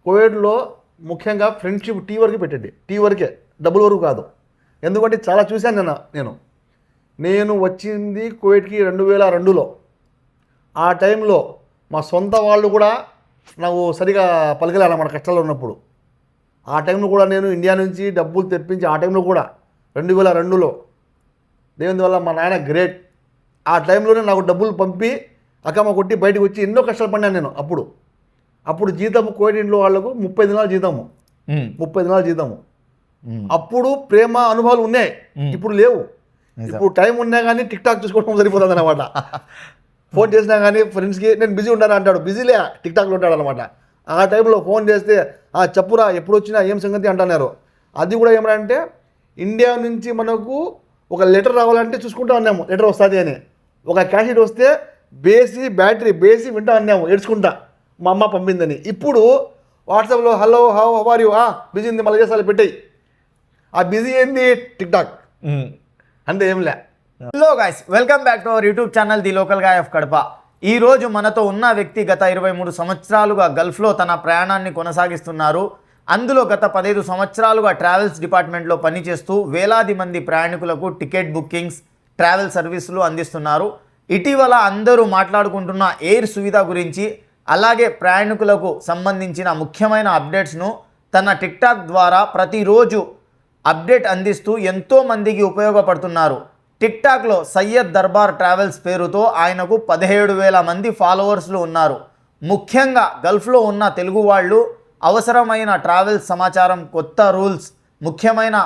కోవిడ్లో ముఖ్యంగా friendship tea వరకు పెట్టండి, టీ వరకే, డబ్బుల వరకు కాదు. ఎందుకంటే చాలా చూశాను నేను వచ్చింది కోవిడ్కి 2002లో. ఆ టైంలో మా సొంత వాళ్ళు కూడా నాకు సరిగా పలకలేనమాట కష్టాల్లో ఉన్నప్పుడు. ఆ టైంలో కూడా నేను ఇండియా నుంచి డబ్బులు తెప్పించి, ఆ టైంలో కూడా 2002లో దేవుని వల్ల మా నాయన గ్రేట్. ఆ టైంలోనే నాకు డబ్బులు పంపి అక్కమ్మ కొట్టి బయటకు వచ్చి ఎన్నో కష్టాలు పడినాను నేను. అప్పుడు జీతము కోవిడ్ ఇంట్లో వాళ్ళకు 30 దినాలు జీతము, 30 దినాలు జీతము. అప్పుడు ప్రేమ అనుభవాలు ఉన్నాయి, ఇప్పుడు లేవు. ఇప్పుడు టైం ఉన్నా కానీ టిక్ టాక్ చూసుకోవడం సరిపోతుంది అనమాట. ఫోన్ చేసినా కానీ ఫ్రెండ్స్కి నేను బిజీ ఉంటాను అంటాడు, బిజీలే టిక్ టాక్లో ఉంటాడు అనమాట. ఆ టైంలో ఫోన్ చేస్తే చెప్పురా ఎప్పుడు వచ్చినా ఏం సంగతి అంటున్నారు. అది కూడా ఏమంటే ఇండియా నుంచి మనకు ఒక లెటర్ రావాలంటే చూసుకుంటా ఉన్నాము, లెటర్ వస్తుంది అని. ఒక క్యాషెట్ వస్తే బ్యాటరీ వింటా అన్నాము ఏడ్చుకుంటా, మా అమ్మ పంపిందని. ఇప్పుడు వాట్సాప్లో hello how are you, busy ఉంది మళ్ళీ చేసాలి పెట్టాయి. ఆ బిజీ ఏంది టిక్ టాక్, అంటే ఏంలే. Hello guys, welcome back to our YouTube channel the local guy of Kadapa. ఈ రోజు మనతో ఉన్న వ్యక్తి గత 23 సంవత్సరాలుగా గల్ఫ్లో తన ప్రయాణాన్ని కొనసాగిస్తున్నారు. అందులో గత 15 సంవత్సరాలుగా ట్రావెల్స్ డిపార్ట్మెంట్లో పనిచేస్తూ వేలాది మంది ప్రయాణికులకు టికెట్ బుకింగ్స్, ట్రావెల్ సర్వీసులు అందిస్తున్నారు. ఇటీవల అందరూ మాట్లాడుకుంటున్న ఎయిర్ సువిధ గురించి, అలాగే ప్రయాణికులకు సంబంధించిన ముఖ్యమైన అప్డేట్స్ను తన టిక్ టాక్ ద్వారా ప్రతిరోజు అప్డేట్ అందిస్తూ ఎంతో మందికి ఉపయోగపడుతున్నారు. టిక్ టాక్లో సయ్యద్ దర్బార్ ట్రావెల్స్ పేరుతో ఆయనకు 17,000 మంది ఫాలోవర్స్లు ఉన్నారు. ముఖ్యంగా గల్ఫ్లో ఉన్న తెలుగు వాళ్ళు అవసరమైన ట్రావెల్స్ సమాచారం, కొత్త రూల్స్, ముఖ్యమైన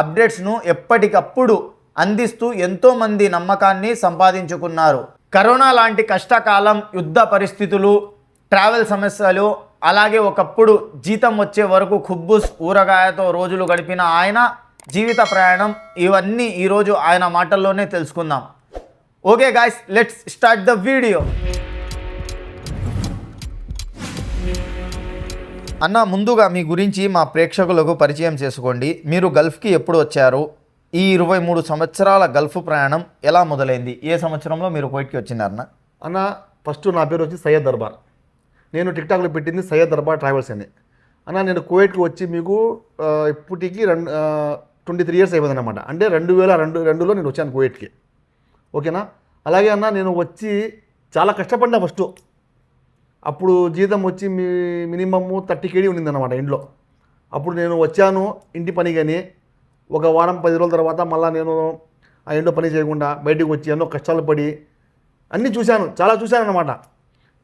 అప్డేట్స్ను ఎప్పటికప్పుడు అందిస్తూ ఎంతోమంది నమ్మకాన్ని సంపాదించుకున్నారు. కరోనా లాంటి కష్టకాలం, యుద్ధ పరిస్థితులు, ట్రావెల్ సమస్యలు, అలాగే ఒకప్పుడు జీతం వచ్చే వరకు ఖుబ్బుస్ ఊరగాయతో రోజులు గడిపిన ఆయన జీవిత ప్రయాణం, ఇవన్నీ ఈరోజు ఆయన మాటల్లోనే తెలుసుకుందాం. Okay guys, let's start the video. అన్న, ముందుగా మీ గురించి మా ప్రేక్షకులకు పరిచయం చేసుకోండి. మీరు గల్ఫ్కి ఎప్పుడు వచ్చారు? ఈ 23 సంవత్సరాల గల్ఫ్ ప్రయాణం ఎలా మొదలైంది? ఏ సంవత్సరంలో మీరు కోవిడ్కి వచ్చినారన్న? అన్న, ఫస్ట్ నా పేరు వచ్చి సయ్యద్ దర్బార్. నేను టిక్ టాక్లో పెట్టింది సయ్యద్ దర్బార్ ట్రావెల్స్ అని. అన్న, నేను కోవిడ్కి వచ్చి మీకు ఇప్పటికి 23 ఇయర్స్ అయిపోయింది అనమాట. అంటే 2002లో నేను వచ్చాను కోవిడ్కి. ఓకేనా? అలాగే అన్న, నేను వచ్చి చాలా కష్టపడినా. ఫస్ట్ అప్పుడు జీతం వచ్చి మినిమమ్ 30 KD ఉండిందన్నమాట ఇంట్లో. అప్పుడు నేను వచ్చాను ఇంటి పని, కానీ ఒక వారం 10 రోజుల తర్వాత మళ్ళీ నేను ఆ ఇంట్లో పని చేయకుండా బయటకు వచ్చి ఎన్నో కష్టాలు పడి అన్నీ చూశాను, చాలా చూశాను అన్నమాట.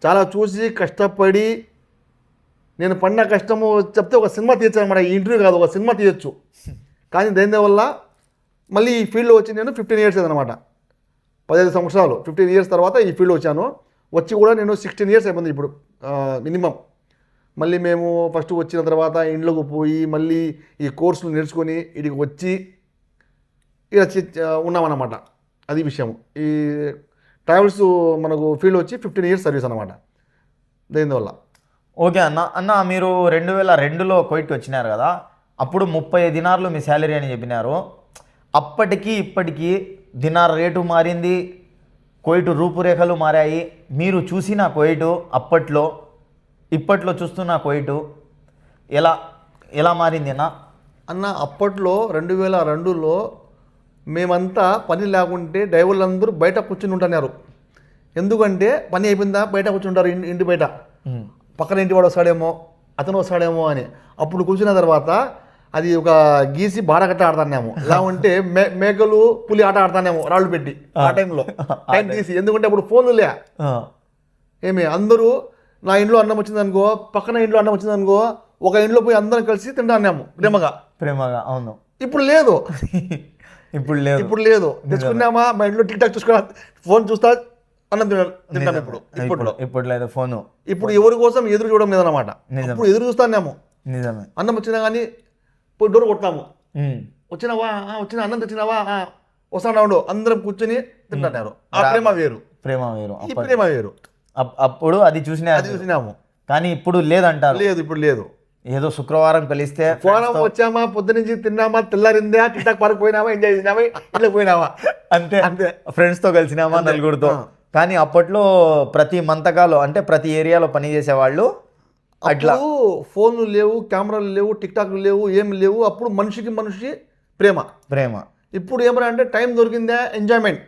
చాలా చూసి కష్టపడి నేను పడిన కష్టము చెప్తే ఒక సినిమా తీయచ్చు అనమాట. ఈ ఇంటర్వ్యూ కాదు, ఒక సినిమా తీయచ్చు. కానీ దేని వల్ల మళ్ళీ ఈ ఫీల్డ్లో వచ్చి నేను 15 ఇయర్స్ అనమాట. 15 సంవత్సరాలు, 15 ఇయర్స్ తర్వాత ఈ ఫీల్డ్లో వచ్చాను. వచ్చి కూడా నేను 16 ఇయర్స్ అయిపోయింది ఇప్పుడు మినిమం. మళ్ళీ మేము ఫస్ట్ వచ్చిన తర్వాత ఇంట్లోకి పోయి మళ్ళీ ఈ కోర్సులు నేర్చుకొని ఇక్కడికి వచ్చి ఇక్కడ ఉన్నామన్నమాట. అది విషయం. ఈ ట్రావెల్స్ మనకు ఫీల్డ్ వచ్చి 15 ఇయర్స్ సర్వీస్ అనమాట దేనివల్ల. ఓకే అన్న, మీరు 2002లో కోవిడ్కి వచ్చినారు కదా, అప్పుడు 30 దినార్లు మీ శాలరీ అని చెప్పినారు. అప్పటికి ఇప్పటికీ దినార్ రేటు మారింది, కోవిడ్ రూపురేఖలు మారాయి. మీరు చూసిన కోవిడ్ అప్పట్లో, ఇప్పట్లో చూస్తున్న కోవిడ్ ఎలా మారింది అన్న? అప్పట్లో 2002లో మేమంతా పని లేకుంటే డ్రైవర్లందరూ బయట కూర్చుని ఉంటున్నారు. ఎందుకంటే పని అయిపోయిందా బయట కూర్చుంటారు, ఇంటి బయట. పక్కన ఇంటి వాడు వస్తాడేమో, అతను వస్తాడేమో అని. అప్పుడు కూర్చున్న తర్వాత అది ఒక గీసి బారకట్ట ఆడుతున్నాము, ఇలా ఉంటే మేకలు పులి ఆట ఆడుతున్నాము రాళ్ళు పెట్టి. ఆ టైంలో టైం తీసి, ఎందుకంటే అప్పుడు ఫోన్లు ఏమి అందరూ నా ఇంట్లో అన్నం వచ్చిందనుకో, పక్కన ఇంట్లో అన్నం వచ్చిందనుకో, ఒక ఇంట్లో పోయి అందరం కలిసి తింటాన్నాము ప్రేమగా. అవును. ఇప్పుడు లేదు. ఇప్పుడు లేదు. తెచ్చుకున్నామా మా ఇంట్లో టిక్ టాక్ చూసుకున్నా, ఫోన్ చూస్తా అన్నం తింటాను. ఇప్పుడు లేదు ఫోను. ఇప్పుడు ఎవరి కోసం ఎదురు చూడడం లేదన్నమాట. ఇప్పుడు ఎదురు చూస్తాన్నాము. నిజమే. అన్నం వచ్చినా కానీ పోయి డోర్ కొడతాము, వచ్చినావా, వచ్చిన అన్నం తెచ్చినావా, వస్తాడు, అందరం కూర్చొని తింటున్నారు. ఆ ప్రేమ వేరు. ప్రేమ వేరు. అప్పుడు అది చూసినాము, కానీ ఇప్పుడు లేదంటారు. లేదు, ఇప్పుడు లేదు. ఏదో శుక్రవారం కలిస్తే వచ్చామా, పొద్దు నుంచి తిన్నామా, తెల్లారిందా, టిక్ పార్క్ పోయినామా, ఎంజాయ్ చేసినామా, ఇట్లా పోయినామా, అంతే. ఫ్రెండ్స్తో కలిసినామా, నలుగురితో. కానీ అప్పట్లో ప్రతి మంతకాలు, అంటే ప్రతి ఏరియాలో పనిచేసేవాళ్ళు అట్లా అప్పుడు ఫోన్లు లేవు, కెమెరాలు లేవు, టిక్ టాక్లు లేవు, ఏమి లేవు. అప్పుడు మనిషికి మనిషి ప్రేమ. ఇప్పుడు ఏమరా అంటే టైం దొరికిందా ఎంజాయ్మెంట్.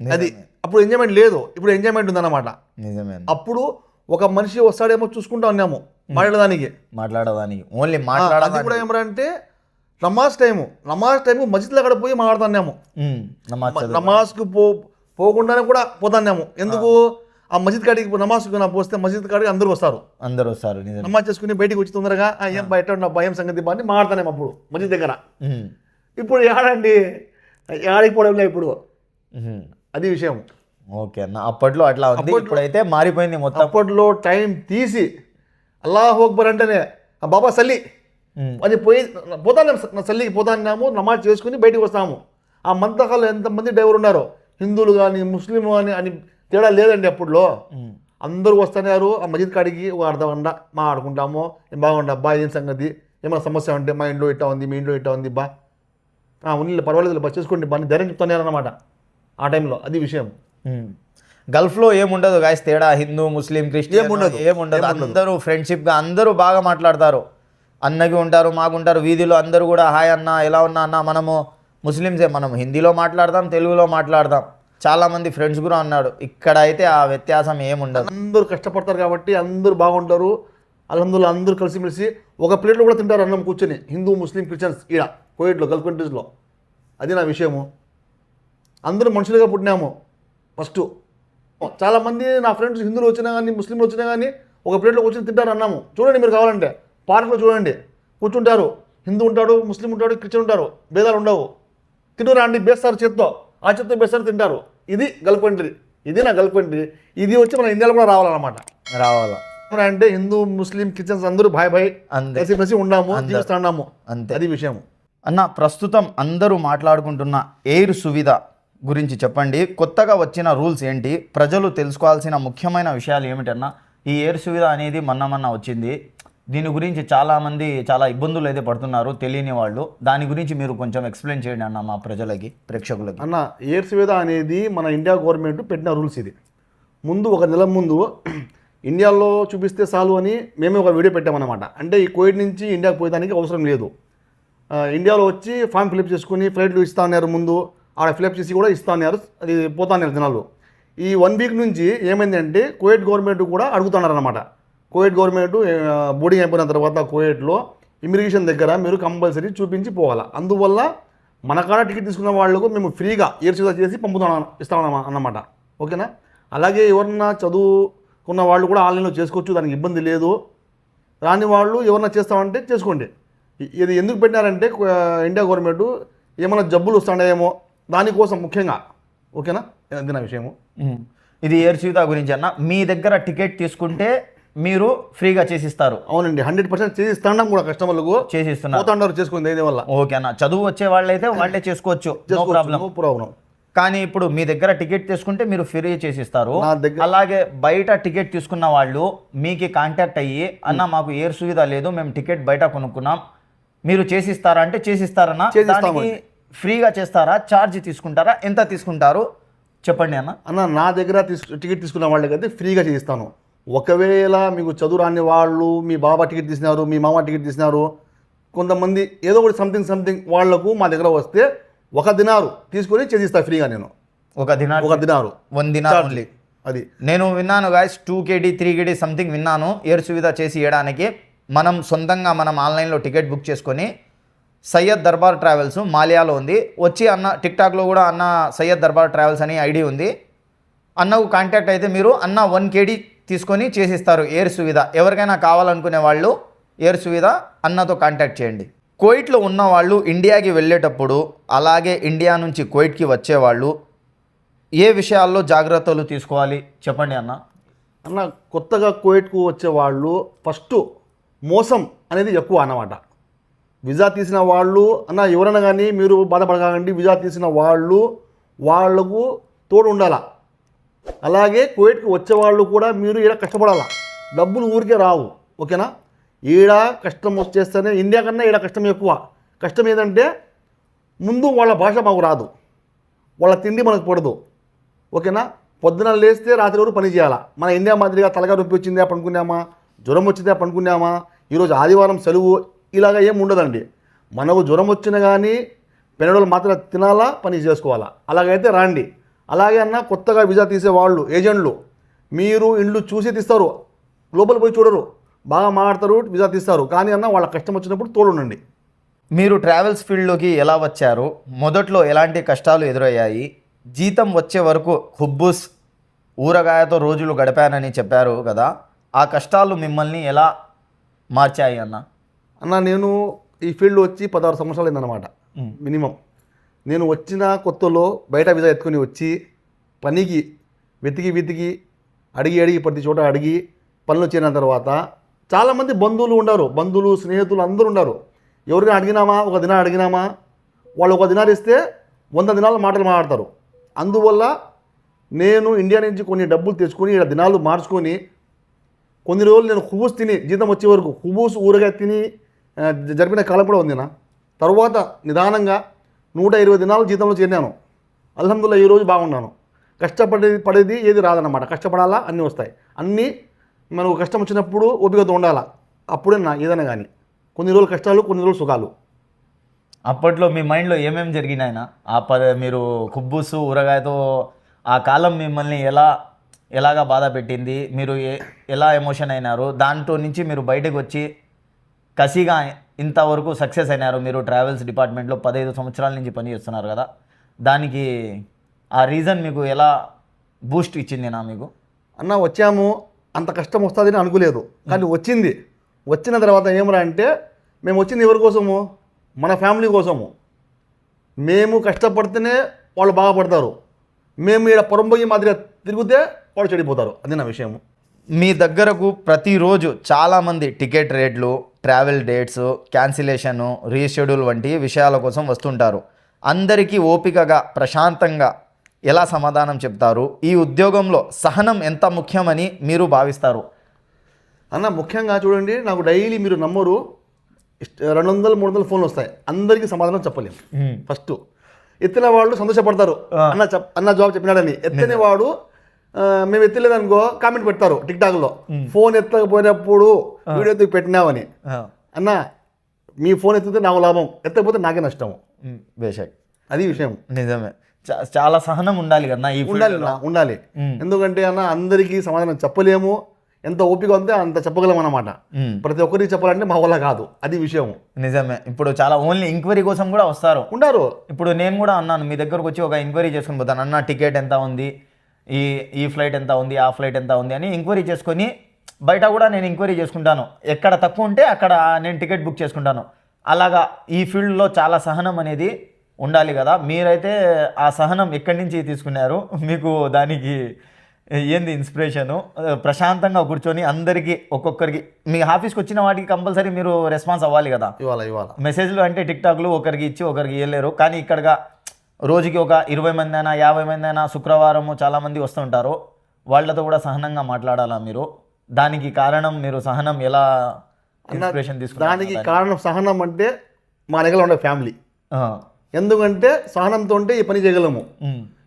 అది అప్పుడు ఎంజాయ్మెంట్ లేదు, ఇప్పుడు ఎంజాయ్మెంట్ ఉందన్నమాట. నిజమే. అప్పుడు ఒక మనిషి వస్తాడేమో చూసుకుంటా ఉన్నాము మాట్లాడడానికి ఓన్లీ అది కూడా ఏమరా అంటే నమాజ్ టైము మస్జిద్లో అక్కడ పోయి మాట్లాడుతున్నాము. నమాజ్కు పోకుండానే కూడా పోతున్నాము. ఎందుకు? ఆ మస్జిద్ కాడికి నమాజ్కు పోస్తే మస్జిద్ కాడికి అందరూ వస్తారు. నమాజ్ చేసుకుని బయటికి వచ్చి తొందరగా ఏం బయట ఉన్న భయం సంగతి బాగా మాట్లాడుతున్నాము అప్పుడు మస్జిద్ దగ్గర. ఇప్పుడు ఏడండి ఏడికి పోవడం ఇప్పుడు అది విషయం. ఓకే అన్న, అప్పట్లో అట్లా ఉంది, ఇప్పుడైతే మారిపోయింది మొత్తం. అప్పట్లో టైం తీసి అల్లాహు అక్బర్ అంటేనే బాబా సల్లి అని పోతాను సల్లికి పోతాన్నాము, నమాజ్ చేసుకుని బయటికి వస్తాము. ఆ మంతకాలు ఎంతమంది డ్రైవర్ ఉన్నారో, హిందువులు కానీ ముస్లిం కానీ అని తేడా లేదండి. అప్పట్లో అందరూ వస్తున్నారు ఆ మస్జిద్ కాడికి, ఒక అర్ధగంట మాట్లాడుకుంటాము. ఏం బాగుండ అబ్బా, ఏం సంగతి, ఏమైనా సమస్య ఉంటే మా ఇంట్లో ఇట్టా ఉంది, మీ ఇంట్లో ఇట్టా ఉంది బా, ఉన్ని పర్వాలేదు బా చేసుకోండి బా అని ధైర్యం చెప్తున్నారన్నమాట ఆ టైంలో. అది విషయం. గల్ఫ్లో ఏముండదు గాయస్ తేడా, హిందూ ముస్లిం క్రిస్టియన్ ఏముండదు. అందరూ ఫ్రెండ్షిప్గా అందరూ బాగా మాట్లాడతారు. అన్నకి ఉంటారు, మాకుంటారు, వీధిలో అందరూ కూడా హాయ్ అన్న, ఎలా ఉన్నా అన్న. మనము ముస్లిమ్సే, మనం హిందీలో మాట్లాడదాం, తెలుగులో మాట్లాడదాం. చాలామంది ఫ్రెండ్స్ కూడా ఉన్నాడు. ఇక్కడ అయితే ఆ వ్యత్యాసం ఏముండదు. అందరూ కష్టపడతారు కాబట్టి అందరూ బాగుంటారు. అల్హమ్దుల్లా అందరూ కలిసిమెలిసి ఒక ప్లేట్లో కూడా తింటారు అన్నం కూర్చొని, హిందూ ముస్లిం క్రిస్టియన్స్ ఈడ కోవిడ్లో గల్ఫ్ కంట్రీస్లో. అది నా విషయము. అందరూ మనుషులుగా పుట్టినాము ఫస్ట్. చాలామంది నా ఫ్రెండ్స్ హిందువులు వచ్చినా కానీ ముస్లింలు వచ్చినా కానీ ఒక ప్లేట్లో కూర్చొని తింటారు అన్నాము. చూడండి మీరు కావాలంటే పార్క్లో చూడండి, కూర్చుంటారు. హిందూ ఉంటాడు, ముస్లిం ఉంటాడు, క్రిస్టియన్ ఉంటారు, భేదాలు ఉండవు. తింటారు అండి, బేస్తారు చేత్తో, ఆ చేత్తో బేస్తారు తింటారు. ఇది గల్ఫ్ కంట్రీ, ఇది నా గల్ఫ్ కంట్రీ. ఇది వచ్చి మన ఇండియాలో కూడా రావాలన్నమాట. అంటే హిందూ ముస్లిం క్రిస్టియన్స్ అందరూ భాయ్ కలిసి ఉన్నాము, జీవిస్తున్నాము. అంతే, అది విషయం. అన్న, ప్రస్తుతం అందరూ మాట్లాడుకుంటున్న ఎయిర్ సువిధ గురించి చెప్పండి. కొత్తగా వచ్చిన రూల్స్ ఏంటి, ప్రజలు తెలుసుకోవాల్సిన ముఖ్యమైన విషయాలు ఏమిటన్నా? ఈ ఎయిర్ సువిధ అనేది మొన్న వచ్చింది. దీని గురించి చాలామంది చాలా ఇబ్బందులు అయితే పడుతున్నారు తెలియని వాళ్ళు. దాని గురించి మీరు కొంచెం ఎక్స్ప్లెయిన్ చేయండి అన్న మా ప్రజలకి, ప్రేక్షకులకి. అన్న, ఎయిర్ సువిధ అనేది మన ఇండియా గవర్నమెంట్ పెట్టిన రూల్స్. ఇది ముందు ఒక నెల ముందు ఇండియాలో చూపిస్తే చాలు అని మేమే ఒక వీడియో పెట్టామన్నమాట. అంటే ఈ కోవిడ్ నుంచి ఇండియాకి పోయేదానికి అవసరం లేదు. ఇండియాలో వచ్చి ఫామ్ ఫిలప్ చేసుకుని ఫ్లైట్లు ఇస్తా ఉన్నారు. ముందు ఆడ ఫిలప్ చేసి కూడా ఇస్తా ఉన్నారు, అది పోతా ఉన్నారు జనాలు. ఈ 1 వీక్ నుంచి ఏమైందంటే కువైట్ గవర్నమెంట్ కూడా అడుగుతున్నారన్నమాట. కువైట్ గవర్నమెంట్ బోర్డింగ్ అయిపోయిన తర్వాత కువైట్లో ఇమిగ్రేషన్ దగ్గర మీరు కంపల్సరీ చూపించి పోవాలా. అందువల్ల మన కాడ టికెట్ తీసుకున్న వాళ్ళకు మేము ఫ్రీగా ఎయిర్ సువిధ చేసి ఇస్తాం అన్నమాట. ఓకేనా? అలాగే ఎవరన్నా చదువుకున్న వాళ్ళు కూడా ఆన్లైన్లో చేసుకోవచ్చు, దానికి ఇబ్బంది లేదు. రాని వాళ్ళు ఎవరన్నా చేస్తామంటే చేసుకోండి. ఇది ఎందుకు పెట్టినారంటే ఇండియా గవర్నమెంట్ ఏమైనా జబ్బులు వస్తున్నాయేమో దానికోసం ముఖ్యంగా. ఓకేనా? ఇది నా విషయము. ఇది ఎయిర్ సువిధ గురించి అన్న. మీ దగ్గర టికెట్ తీసుకుంటే మీరు ఫ్రీగా చేసిస్తారు? అవునండి, 100% చేసిస్తున్నాం కూడా. కస్టమర్లకు చేసిస్తున్నారు, చేసుకుంది వల్ల. ఓకే అన్న, చదువు వచ్చే వాళ్ళైతే వాళ్ళే చేసుకోవచ్చు, నో ప్రాబ్లం. కానీ ఇప్పుడు మీ దగ్గర టికెట్ తీసుకుంటే మీరు ఫ్రీ చేసిస్తారు. అలాగే బయట టికెట్ తీసుకున్న వాళ్ళు మీకు కాంటాక్ట్ అయ్యి అన్న మాకు ఎయిర్ సువిధ లేదు, మేము టికెట్ బయట కొనుక్కున్నాం, మీరు చేసిస్తారా అంటే చేసిస్తారన్నా? ఫ్రీగా చేస్తారా, ఛార్జ్ తీసుకుంటారా, ఎంత తీసుకుంటారు చెప్పండి అన్న. అన్న, నా దగ్గర టికెట్ తీసుకున్న వాళ్ళకైతే ఫ్రీగా చేయిస్తాను. ఒకవేళ మీకు చదువు రాని వాళ్ళు, మీ బాబా టికెట్ తీసినారు, మీ మామ టికెట్ తీసినారు, కొంతమంది ఏదో ఒకటి సంథింగ్ వాళ్లకు మా దగ్గర వస్తే 1 దినారు తీసుకొని చేసిస్తా ఫ్రీగా నేను. 1 దినారు 1 దినార్ ఓన్లీ. అది నేను విన్నాను గాయస్, 2 KD 3 KD సంథింగ్ విన్నాను ఎయిర్ సువిధ చేసి ఇవ్వడానికి. మనం సొంతంగా ఆన్లైన్లో టికెట్ బుక్ చేసుకొని సయ్యద్ దర్బార్ ట్రావెల్స్ మాలియాలో ఉంది, వచ్చి అన్న టిక్టాక్లో కూడా అన్న సయ్యద్ దర్బార్ ట్రావెల్స్ అని ఐడి ఉంది, అన్నకు కాంటాక్ట్ అయితే మీరు అన్న 1 KD తీసుకొని చేసిస్తారు ఎయిర్ సువిధ. ఎవరికైనా కావాలనుకునే వాళ్ళు ఎయిర్ సువిధ అన్నతో కాంటాక్ట్ చేయండి. కువైట్లో ఉన్న వాళ్ళు ఇండియాకి వెళ్ళేటప్పుడు, అలాగే ఇండియా నుంచి కువైట్కి వచ్చేవాళ్ళు ఏ విషయాల్లో జాగ్రత్తలు తీసుకోవాలి చెప్పండి అన్న. అన్న, కొత్తగా కువైట్కు వచ్చేవాళ్ళు ఫస్ట్ మోసం అనేది ఎక్కువ అన్నమాట. వీసా తీసిన వాళ్ళు అన్న ఎవరైనా కానీ మీరు బాధపడకండి, వీసా తీసిన వాళ్ళకు తోడు ఉండాలా. అలాగే కువైట్కి వచ్చేవాళ్ళు కూడా మీరు ఈడ కష్టపడాలా, డబ్బులు ఊరికే రావు. ఓకేనా? ఈడ కష్టం వచ్చేస్తేనే, ఇండియా కన్నా ఈడ కష్టం ఎక్కువ. కష్టం ఏదంటే ముందు వాళ్ళ భాష మాకు రాదు, వాళ్ళ తిండి మనకు పడదు. ఓకేనా? పొద్దున లేస్తే రాత్రి వరకు పని చేయాలా. మన ఇండియా మాదిరిగా తలగా రొప్పి వచ్చింది అనుకున్నామా, జ్వరం వచ్చితే పనుకున్నామా, ఈరోజు ఆదివారం సెలవు, ఇలాగ ఏం ఉండదండి. మనకు జ్వరం వచ్చినా కానీ పెనడోలు మాత్రం తినాలా, పని చేసుకోవాలా. అలాగైతే రాండి. అలాగే అన్న కొత్తగా వీసా తీసే వాళ్ళు, ఏజెంట్లు, మీరు ఇండ్లు చూసి తీస్తారు, లోపల పోయి చూడరు, బాగా మాట్లాడతారు, వీసా తీస్తారు. కానీ అన్న వాళ్ళ కష్టం వచ్చినప్పుడు తోడుండండి. మీరు ట్రావెల్స్ ఫీల్డ్లోకి ఎలా వచ్చారు? మొదట్లో ఎలాంటి కష్టాలు ఎదురయ్యాయి? జీతం వచ్చే వరకు హుబ్బుస్ ఊరగాయతో రోజులు గడిపానని చెప్పారు కదా, ఆ కష్టాలు మిమ్మల్ని ఎలా మార్చాయి అన్న? నేను ఈ ఫీల్డ్ వచ్చి 16 సంవత్సరాలు అయిందన్నమాట మినిమం. నేను వచ్చిన కొత్తలో బయట వీసా ఎత్తుకొని వచ్చి పనికి వెతికి అడిగి ప్రతి చోట అడిగి పనులు చేరిన తర్వాత చాలామంది బంధువులు ఉన్నారు, బంధువులు స్నేహితులు అందరూ ఉన్నారు. ఎవరికైనా అడిగినామా, ఒక దినం అడిగినామా, వాళ్ళు ఒక దినాలు ఇస్తే 100 దినాలు మాటలు మాట్లాడతారు. అందువల్ల నేను ఇండియా నుంచి కొన్ని డబ్బులు తెచ్చుకొని ఇక్కడ దినాలు మార్చుకొని కొన్ని రోజులు నేను హుబూస్ తిని జీతం వచ్చే వరకు హుబూస్ ఊరగా తిని జరిపిన కాలం కూడా ఉంది. తర్వాత నిదానంగా 120 దినాలు జీతంలో చేరినాను. అల్హమ్దుల్లా ఈరోజు బాగున్నాను. పడేది ఏది రాదన్నమాట. కష్టపడాలా, అన్నీ వస్తాయి. అన్నీ మనకు కష్టం వచ్చినప్పుడు ఓపికతో ఉండాలా, అప్పుడే ఏదైనా కానీ. కొన్ని రోజులు కష్టాలు, కొన్ని రోజులు సుఖాలు. అప్పట్లో మీ మైండ్లో ఏమేమి జరిగినాయినా? మీరు కుబ్బూసు ఊరగాయతో ఆ కాలం మిమ్మల్ని ఎలాగా బాధ పెట్టింది? మీరు ఎలా ఎమోషన్ అయినారు? దాంట్లో నుంచి మీరు బయటకు వచ్చి కసిగా ఇంతవరకు సక్సెస్ అయినారు. మీరు ట్రావెల్స్ డిపార్ట్మెంట్లో 15 సంవత్సరాల నుంచి పనిచేస్తున్నారు కదా, దానికి ఆ రీజన్ మీకు ఎలా బూస్ట్ ఇచ్చింది మీకు? వచ్చాము, అంత కష్టం వస్తుందని అనుకోలేదు, కానీ వచ్చింది. వచ్చిన తర్వాత ఏమరా అంటే, మేము వచ్చింది ఎవరి కోసము? మన ఫ్యామిలీ కోసము. మేము కష్టపడితేనే వాళ్ళు బాగుపడతారు. మేము ఇక్కడ పొరంబోయి మాదిరిగా తిరిగితే వాళ్ళు చెడిపోతారు. అది నా విషయము. మీ దగ్గరకు ప్రతిరోజు చాలామంది టికెట్ రేట్లు, ట్రావెల్ డేట్స్, క్యాన్సిలేషను, రీషెడ్యూల్ వంటి విషయాల కోసం వస్తుంటారు. అందరికీ ఓపికగా ప్రశాంతంగా ఎలా సమాధానం చెప్తారు? ఈ ఉద్యోగంలో సహనం ఎంత ముఖ్యమని మీరు భావిస్తారు? ముఖ్యంగా చూడండి, నాకు డైలీ మీరు నమ్మరు 200-300 ఫోన్లు వస్తాయి. అందరికీ సమాధానం చెప్పలేము. ఫస్ట్ ఎత్తిన వాళ్ళు సంతోషపడతారు, అన్న జవాబు చెప్పినాడని. ఎత్తని వాడు మేము ఎత్తలేదనుకో కామెంట్ పెడతారు టిక్టాక్లో, ఫోన్ ఎత్తకపోయినప్పుడు వీడియో ఎత్తుకు పెట్టినావని. అన్న మీ ఫోన్ ఎత్తితే నాకు లాభం, ఎత్తకపోతే నాకే నష్టము. బేషక్ అది విషయం. నిజమే. చాలా సహనం ఉండాలి కదా. ఉండాలి. ఎందుకంటే అందరికీ సమాధానం చెప్పలేము. ఎంత ఓపిక ఉంటే అంత చెప్పగలం అన్నమాట. ప్రతి ఒక్కరికి చెప్పాలంటే మా వల్ల కాదు, అది విషయం. నిజమే. ఇప్పుడు చాలా ఓన్లీ ఎంక్వైరీ కోసం కూడా ఉంటారు. ఇప్పుడు నేను కూడా అన్నాను, మీ దగ్గరకు వచ్చి ఒక ఎంక్వైరీ చేసుకుని పోతాను. అన్న టికెట్ ఎంత ఉంది, ఈ ఫ్లైట్ ఎంత ఉంది, ఆ ఫ్లైట్ ఎంత ఉంది అని ఎంక్వైరీ చేసుకొని బయట కూడా నేను ఎంక్వైరీ చేసుకుంటాను. ఎక్కడ తక్కువ ఉంటే అక్కడ నేను టికెట్ బుక్ చేసుకుంటాను. అలాగా ఈ ఫీల్డ్లో చాలా సహనం అనేది ఉండాలి కదా. మీరైతే ఆ సహనం ఎక్కడి నుంచి తీసుకున్నారు? మీకు దానికి ఏంది ఇన్స్పిరేషను? ప్రశాంతంగా కూర్చొని అందరికీ ఒక్కొక్కరికి మీ ఆఫీస్కి వచ్చిన వాటికి కంపల్సరీ మీరు రెస్పాన్స్ అవ్వాలి కదా. ఇవాళ మెసేజ్లు అంటే టిక్టాక్లు ఒకరికి ఇచ్చి ఒకరికి ఇవ్వలేరు. కానీ ఇక్కడగా రోజుకి ఒక 20 మంది అయినా 50 మంది అయినా శుక్రవారము చాలామంది వస్తుంటారు. వాళ్ళతో కూడా సహనంగా మాట్లాడాలా మీరు? దానికి కారణం మీరు సహనం ఎలా ఇన్స్పిరేషన్ తీసుకున్నారు? దానికి కారణం సహనం అంటే మా దగ్గర ఉండే ఫ్యామిలీ. ఎందుకంటే సహనంతో ఉంటే ఈ పని చేయగలము.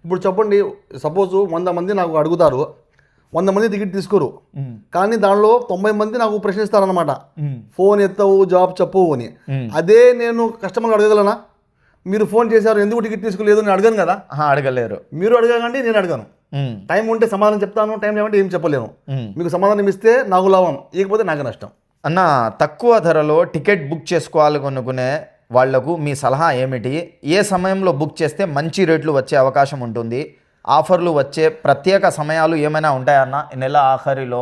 ఇప్పుడు చెప్పండి, సపోజ్ 100 మంది నాకు అడుగుతారు, 100 మంది టికెట్ తీసుకోరు. కానీ దానిలో 90 మంది నాకు ప్రశ్నిస్తారనమాట, ఫోన్ ఎత్తవు, జాబ్ చెప్పవు అని. అదే నేను కస్టమర్లు అడగగలనా? మీరు ఫోన్ చేశారు, ఎందుకు టికెట్ తీసుకోలేదు నేను అడగను కదా. అడగలేరు. మీరు అడగకండి, నేను అడగాను. టైం ఉంటే సమాధానం చెప్తాను, టైం లేవంటే ఏం చెప్పలేను. మీకు సమాధానం ఇస్తే నాకు లాభం, ఇకపోతే నాకు నష్టం. అన్న, తక్కువ ధరలో టికెట్ బుక్ చేసుకోవాలనుకునే వాళ్లకు మీ సలహా ఏమిటి? ఏ సమయంలో బుక్ చేస్తే మంచి రేట్లు వచ్చే అవకాశం ఉంటుంది? ఆఫర్లు వచ్చే ప్రత్యేక సమయాలు ఏమైనా ఉంటాయన్న? నెల ఆఖరిలో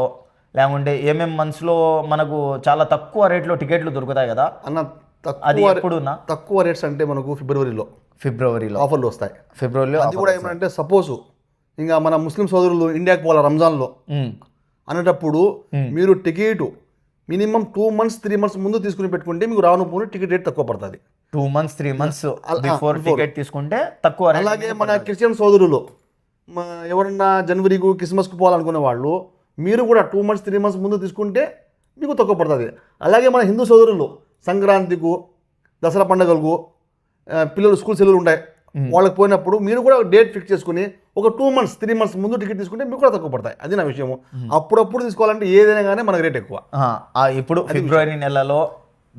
లేకుంటే ఏమేమి మంత్స్లో మనకు చాలా తక్కువ రేట్లో టికెట్లు దొరుకుతాయి కదా అన్న? అది ఎప్పుడున్నా తక్కువ రేట్స్ అంటే మనకు ఫిబ్రవరిలో ఆఫర్లు వస్తాయి. ఫిబ్రవరిలో అది కూడా ఏమంటే, సపోజ్ ఇంకా మన ముస్లిం సోదరులు ఇండియాకి పోవాలి రంజాన్లో అనేటప్పుడు మీరు టికెట్ మినిమం 2 months 3 months ముందు తీసుకుని పెట్టుకుంటే మీకు రాను పోను టికెట్ రేట్ తక్కువ పడుతుంది. 2 months 3 months బిఫోర్ టికెట్ తీసుకుంటే తక్కువ. అలాగే మన క్రిస్టియన్ సోదరులు ఎవరన్నా జనవరికి క్రిస్మస్కి పోవాలనుకునే వాళ్ళు మీరు కూడా 2 months 3 months ముందు తీసుకుంటే మీకు తక్కువ పడుతుంది. అలాగే మన హిందూ సోదరులు సంక్రాంతికు, దసరా పండుగలకు, పిల్లలు స్కూల్ సెలవులు ఉంటాయి, వాళ్ళకి పోయినప్పుడు మీరు కూడా డేట్ ఫిక్స్ చేసుకుని ఒక 2 months 3 months ముందు టికెట్ తీసుకుంటే మీకు కూడా తక్కువ పడతాయి. అది నా విషయం. అప్పుడప్పుడు తీసుకోవాలంటే ఏదైనా కానీ మనకు రేట్ ఎక్కువ. ఇప్పుడు ఫిబ్రవరి నెలలో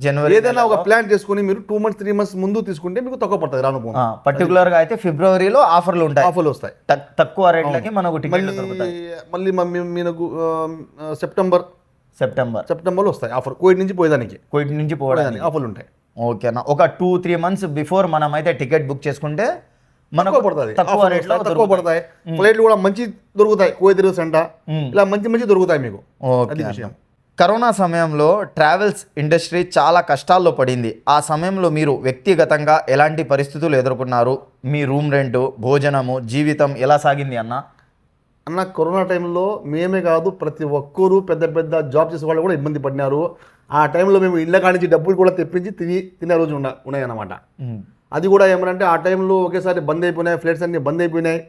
జనవరి ఏదైనా ఒక ప్లాన్ చేసుకుని మీరు 2 months 3 months ముందు తీసుకుంటే మీకు తక్కువ పడుతుంది రాను. పర్టికులర్ గా అయితే ఫిబ్రవరిలో ఆఫర్లు ఉంటాయి, ఆఫర్లు వస్తాయి తక్కువ రేట్లకి మనకు టికెట్లు దొరుకుతాయి. మళ్ళీ మీకు సెప్టెంబర్లో వస్తాయి ఆఫర్. కోవిడ్ నుంచి పోవడానికి ఆఫర్లు ఉంటాయి. ఓకేనా, ఒక 2-3 months బిఫోర్ మనం అయితే టికెట్ బుక్ చేసుకుంటే మనకు పడుతుంది, తక్కువ రేట్లో తక్కువ పడతాయి. ఫ్లైట్లు కూడా మంచి దొరుకుతాయి, కోవిడ్ సెంట ఇలా మంచి దొరుకుతాయి మీకు. అది విషయం. కరోనా సమయంలో ట్రావెల్స్ ఇండస్ట్రీ చాలా కష్టాల్లో పడింది. ఆ సమయంలో మీరు వ్యక్తిగతంగా ఎలాంటి పరిస్థితులు ఎదుర్కొన్నారు? మీ రూమ్ రెంట్, భోజనము, జీవితం ఎలా సాగింది అన్న? కరోనా టైంలో మేమే కాదు ప్రతి ఒక్కరూ పెద్ద జాబ్ చేసే వాళ్ళు కూడా ఇబ్బంది పడినారు. ఆ టైంలో మేము ఇళ్ళ కాడి నుంచి డబ్బులు కూడా తెప్పించి తినే రోజు ఉన్నాయన్నమాట. అది కూడా ఏమనంటే ఆ టైంలో ఒకేసారి బంద్ అయిపోయినాయి, ఫ్లైట్స్ అన్నీ బంద్ అయిపోయినాయి.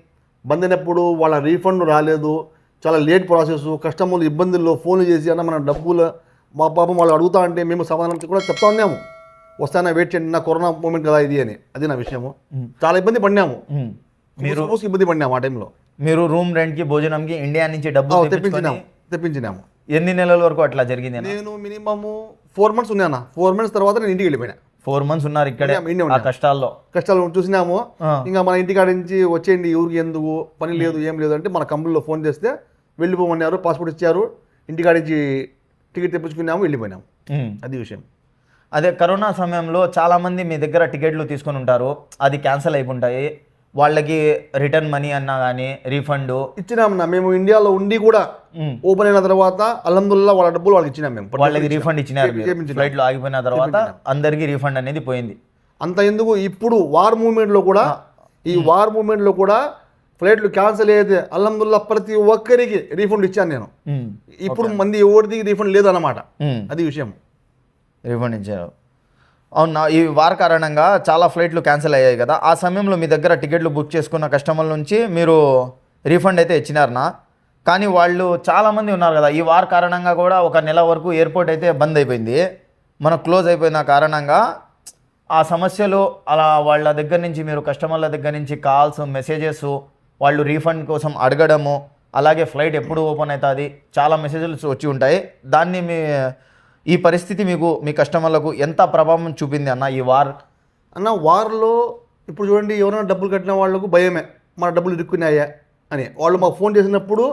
బంద్ అయినప్పుడు వాళ్ళ రీఫండ్ రాలేదు, చాలా లేట్ ప్రాసెస్. కస్టమర్లు ఇబ్బందుల్లో ఫోన్లు చేసి అన్న మన డబ్బులు మా పాపం వాళ్ళు అడుగుతా అంటే మేము సమాధానం కూడా చెప్తా ఉన్నాము, వస్తానా వెయిట్ చేయండి, నా కరోనా మూమెంట్ కదా ఇది అని. అది నా విషయము. చాలా ఇబ్బంది పడినాము, మీరు ఇబ్బంది పడినాము ఆ టైంలో. మీరు రూమ్ రెంట్కి, భోజనంకి ఇండియా నుంచి డబ్బు తెప్పించినాము. ఎన్ని నెలల వరకు అట్లా జరిగింది? నేను మినిమమ్ 4 months ఉన్నాను. 4 months తర్వాత నేను ఇంటికి వెళ్ళిపోయినా. 4 months ఉన్నారు ఇక్కడే కష్టాలు చూసినాము. ఇంకా మన ఇంటికాడ నుంచి వచ్చేయండి, ఊరికి ఎందుకు పని లేదు ఏం లేదు అంటే మన కంపెనీలో ఫోన్ చేస్తే వెళ్ళిపోమన్నారు. పాస్పోర్ట్ ఇచ్చారు, ఇంటికాడ నుంచి టికెట్ తెప్పించుకున్నాము, వెళ్ళిపోయినాము. అది విషయం. అదే కరోనా సమయంలో చాలా మంది మీ దగ్గర టికెట్లు తీసుకొని ఉంటారు, అది క్యాన్సిల్ అయిపోతాయి. వాళ్ళకి రిటర్న్ మనీ అన్నా కానీ రీఫండ్ ఇచ్చినామన్నా. మేము ఇండియాలో ఉండి కూడా ఓపెన్ అయిన తర్వాత అల్హమ్దుల్లా వాళ్ళ డబ్బులు వాళ్ళకి ఇచ్చినాం. మేము వాళ్ళకి రీఫండ్ ఇచ్చినారు. ఫ్లైట్లో ఆగిపోయిన తర్వాత అందరికీ రీఫండ్ అనేది పోయింది. అంత ఎందుకు, ఇప్పుడు వార్ మూమెంట్లో కూడా ఫ్లైట్లు క్యాన్సిల్ అయితే అల్హమ్దుల్లా ప్రతి ఒక్కరికి రీఫండ్ ఇచ్చాను నేను. ఇప్పుడు మంది ఎవరిది రీఫండ్ లేదు అన్నమాట. అది విషయం. రీఫండ్ ఇచ్చారు. అవునా, ఈ వార్ కారణంగా చాలా ఫ్లైట్లు క్యాన్సిల్ అయ్యాయి కదా, ఆ సమయంలో మీ దగ్గర టికెట్లు బుక్ చేసుకున్న కస్టమర్ల నుంచి మీరు రీఫండ్ అయితే ఇచ్చినారనా? కానీ వాళ్ళు చాలామంది ఉన్నారు కదా, ఈ వార్ కారణంగా కూడా 1 నెల వరకు ఎయిర్పోర్ట్ అయితే బంద్ అయిపోయింది, మనకు క్లోజ్ అయిపోయిన కారణంగా ఆ సమస్యలు అలా వాళ్ళ దగ్గర నుంచి మీరు కస్టమర్ల దగ్గర నుంచి కాల్స్, మెసేజెస్, వాళ్ళు రీఫండ్ కోసం అడగడము, అలాగే ఫ్లైట్ ఎప్పుడు ఓపెన్ అవుతుంది, చాలా మెసేజెస్ వచ్చి ఉంటాయి. దాన్ని ఈ పరిస్థితి మీకు మీ కస్టమర్లకు ఎంత ప్రభావం చూపింది అన్న ఈ వార్? వార్లో ఇప్పుడు చూడండి, ఎవరైనా డబ్బులు కట్టిన వాళ్ళకు భయమే, మన డబ్బులు ఇరుక్కున్నాయా అని. వాళ్ళు మాకు ఫోన్ చేసినప్పుడు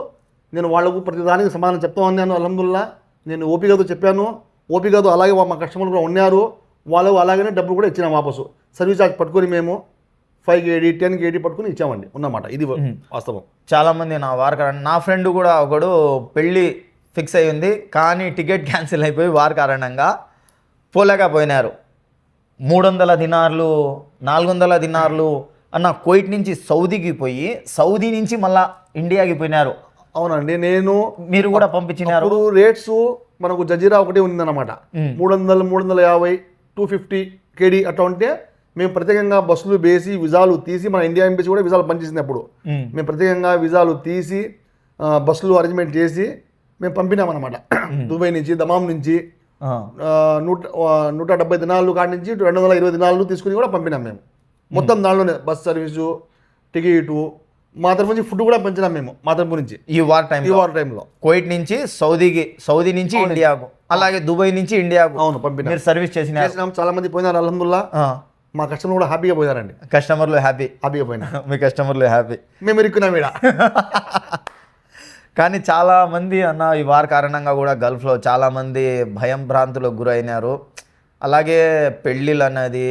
నేను వాళ్ళకు ప్రతిదానికి సమాధానం చెప్తా ఉన్నాను. అల్హమ్దుల్లా నేను ఓపికతో చెప్పాను. ఓపికతో అలాగే మా కస్టమర్లు కూడా ఉన్నారు, వాళ్ళు అలాగనే డబ్బులు కూడా ఇచ్చినాం వాపసు. సర్వీస్ ఛార్జ్ పట్టుకొని మేము 5కి 80 10కి 80 పట్టుకుని ఇచ్చామండి ఉన్నమాట. ఇది వాస్తవం. చాలామంది నా ఫ్రెండ్ కూడా ఒకడు పెళ్ళి ఫిక్స్ అయ్యింది, కానీ టికెట్ క్యాన్సిల్ అయిపోయి వార్ కారణంగా పోలేకపోయినారు. 300 దినార్లు 400 దినార్లు అన్న కువైట్ నుంచి సౌదీకి పోయి, సౌదీ నుంచి మళ్ళా ఇండియాకి పోయినారు. అవునండి, మీరు కూడా పంపించినారు. రేట్స్ మనకు జజీరా ఒకటి ఉందన్నమాట. 300 350 250 కేడీ అట్లా ఉంటే మేము ప్రత్యేకంగా బస్సులు వేసి విజాలు తీసి, మన ఇండియా ఎంబసీ కూడా విజాలు పనిచేసినప్పుడు మేము ప్రత్యేకంగా విజాలు తీసి బస్సులు అరేంజ్మెంట్ చేసి మేము పంపినామన్నమాట. దుబాయ్ నుంచి, దమాం నుంచి 170 దినాలు కాడి నుంచి 220 దినాలు తీసుకుని కూడా పంపినాం మేము. మొత్తం దానిలోనే బస్ సర్వీసు, టికెటు, మా తరఫు నుంచి ఫుడ్ కూడా పెంచినాం మేము మా తరఫు నుంచి. ఈ వార్ టైంలో కువైట్ నుంచి సౌదీ నుంచి ఇండియాకు, అలాగే దుబాయ్ నుంచి ఇండియాకు అవును పంపిణీ సర్వీస్ చేసినాం. చాలా మంది పోయినారు అల్హమ్దుల్లా. మా కస్టమర్ కూడా హ్యాపీగా పోయారండి. కస్టమర్లు హ్యాపీగా పోయినా. మీ కస్టమర్లు హ్యాపీ, మేము ఇరుక్కున్నాం ఈడ. కానీ చాలామంది అన్న ఈ వార్ కారణంగా కూడా గల్ఫ్లో చాలామంది భయం భ్రాంతులకు గురైనారు. అలాగే పెళ్ళిళ్ళు అనేది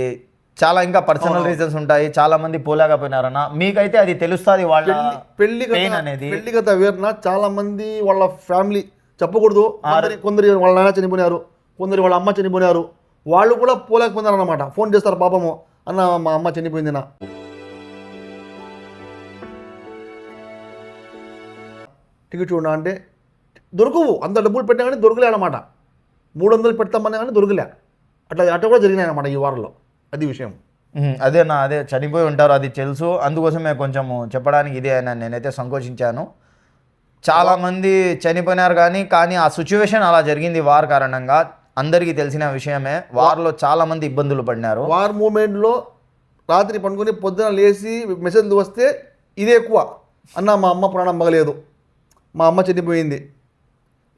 చాలా ఇంకా పర్సనల్ రీజన్స్ ఉంటాయి, చాలామంది పోలేకపోయినారన్న. మీకైతే అది తెలుస్తుంది వాళ్ళ పెయిన్ అనేది. పెళ్లిగత వేరున చాలా మంది వాళ్ళ ఫ్యామిలీ చెప్పకూడదు. కొందరు వాళ్ళ నాన్న చనిపోయినారు, కొందరు వాళ్ళ అమ్మ చనిపోయినారు, వాళ్ళు కూడా పోలేకపోయినారు అన్నమాట. ఫోన్ చేస్తారు, పాపము అన్న మా అమ్మ చనిపోయిందినా, టికెట్ చూడ అంటే దొరకవు. అంత డబ్బులు పెట్టినా కానీ దొరకలే అనమాట. 300 పెడతామన్నా కానీ దొరకలే. అట్లా కూడా జరిగినాయి అనమాట ఈ వారంలో. అది విషయం. అదే చనిపోయి ఉంటారు, అది తెలుసు. అందుకోసమే కొంచెం చెప్పడానికి ఇదే అని నేనైతే సంకోచించాను. చాలామంది చనిపోయినారు, కానీ ఆ సిచ్యువేషన్ అలా జరిగింది వార్ కారణంగా. అందరికీ తెలిసిన విషయమే, వార్లో చాలామంది ఇబ్బందులు పడినారు. వార్ మూమెంట్లో రాత్రి పండుకొని పొద్దున లేచి మెసేజ్లు వస్తే ఇదే ఎక్కువ. అన్న మా అమ్మ ప్రాణం బాగలేదు, మా అమ్మ చనిపోయింది,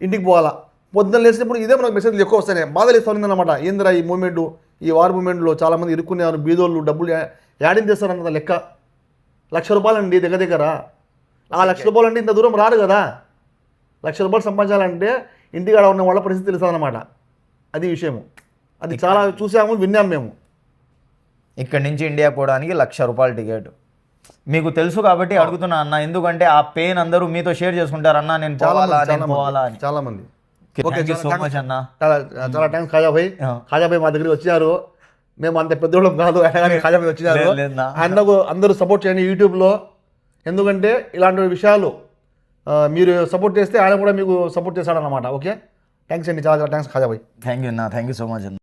ఇంటికి పోవాలా. పొద్దున లేచినప్పుడు ఇదే మనకు మెసేజ్లు ఎక్కువ వస్తాయి. బాధలు ఇస్తానమాట. ఏందిరా ఈ మూమెంట్, ఈ వార్ మూమెంట్లో చాలామంది ఇరుక్కున్నారు, బీదోళ్ళు డబ్బులు యాడింగ్ చేస్తారన్న లెక్క. ₹1,00,000 అండి దగ్గర. ఆ ₹1,00,000 అంటే ఇంత దూరం రారు కదా. ₹1,00,000 సంపాదించాలంటే ఇంటికాడ ఉన్న వాళ్ళ పరిస్థితి తెలుస్తుందన్నమాట. అది విషయము. అది చాలా చూసాము, విన్నాము మేము. ఇక్కడి నుంచి ఇండియా పోవడానికి ₹1,00,000 టికెట్. మీకు తెలుసు కాబట్టి అడుగుతున్నా అన్న, ఎందుకంటే ఆ పెయిన్ అందరూ మీతో షేర్ చేసుకుంటారు. అన్న నేను పోవాలా అని. చాలా మంది. ఓకే, సో మచ్ అన్న. చాలా థ్యాంక్స్ ఖాజాభాయ్. ఖాజాభాయ్ మా దగ్గరికి వచ్చినారు. మేము అంత పెద్దోళ్ళం కాదు, కానీ ఖాజాభాయ్ వచ్చినారు. ఆయనకు అందరూ సపోర్ట్ చేయండి యూట్యూబ్లో. ఎందుకంటే ఇలాంటి విషయాలు మీరు సపోర్ట్ చేస్తే ఆయన కూడా మీకు సపోర్ట్ చేస్తాడన్నమాట. ఓకే, థ్యాంక్స్ అండి, చాలా థ్యాంక్స్ ఖాజాభాయ్. థ్యాంక్ యూ అన్న, థ్యాంక్ యూ సో మచ్ అన్న.